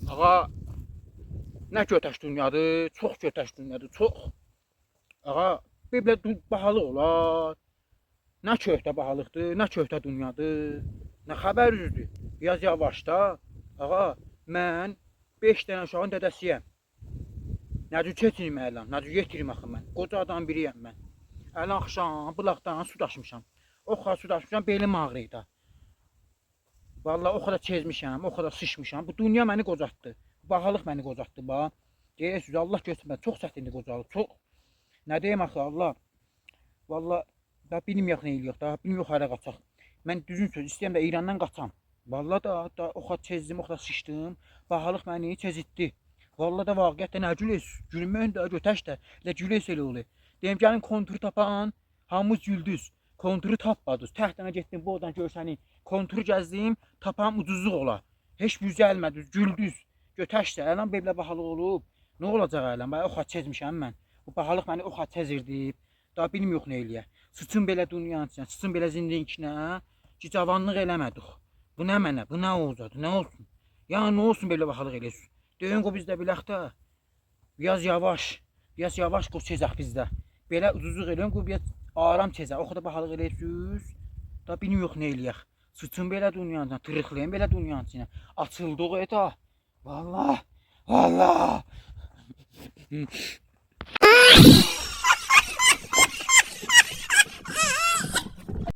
Ağa, nə götəş dünyadır, çox götəş dünyadır, çox. Ağa, bir belə bahalıq olar. Nə köhtə bahalıqdır, nə köhtə dünyadır, nə xəbər üzüdür. Biraz yavaş da. Ağa, mən 5 dənə uşağın dədəsiyəm. Necə keçinim əlan, necə yetirim axı mən. Qoca adam biriyəm mən. Əlan axşam bulaqdan su daşımışam. O kadar su daşımışam, belim ağrıyır da. Vallahi o kadar çezmişəm, o kadar sıçmışam. Bu dünya məni qocatdı. Bahalıq məni qocatdı bax. Deyirsiniz Allah götürməz. Çox çətindir qocalıq, çox. Nə deyim axı Allah. Vallahi da bilmiyorum nə eləyək da, bilmiyorum hara qaçaq. Mən düzün söz istəyirəm də İrandan qaçam. Vallahi da o kadar çezdim, o kadar sıçdım. Bahalıq məni çezitdi. Vallahi da vaqiətdə nə güləs, gülmən də, götəş də, elə güləs elə olur. Deyim gəlin konturu tapan, hamımız güldüz. Konturu tapmadınız. Təhtənə getdim, bu odan görsəni. Konturu gəzdim, tapan ucuzluq ola. Heç bir gəlmədiniz, güldüz. Götəş də, əlan belə bahalıq olub. Nə olacaq əlan? Bax o xat çezmişəm mən. Bu bahalıq məni o xat çezirdi. Daha bilmiyorum nə eləyə. Sıçın belə dünyanın içinə, sıçın belə zindin içinə. Ki cavanlıq eləmədik. Bu nə mənə, bu nə olacaq, nə olsun? Yəni nə olsun belə bahalıq eləsin? Deyin ki bizdə bilək də. Biraz yavaş qoç çezək bizdə. Belə ucuzluq eləyəm ki biraz aram çezək. O kadar bahalıq eləyəsiniz. Da bilmiyorum nə eləyək. Sıçın belə dünyanın içinə, tırıqlayın belə dünyanın içinə. Açıldıq eta. Vallahi.